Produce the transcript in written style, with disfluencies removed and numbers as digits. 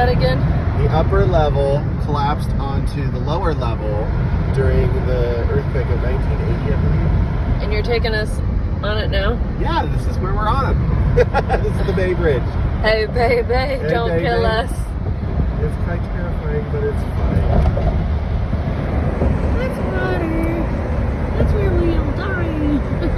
that again? The upper level collapsed onto the lower level during the earthquake of 1980, I believe. And you're taking us on it now? Yeah, this is where we're on. This is the Bay Bridge. Hey, baby, don't baby. kill us. It's quite terrifying, but it's fine. That's funny. That's where we'll die.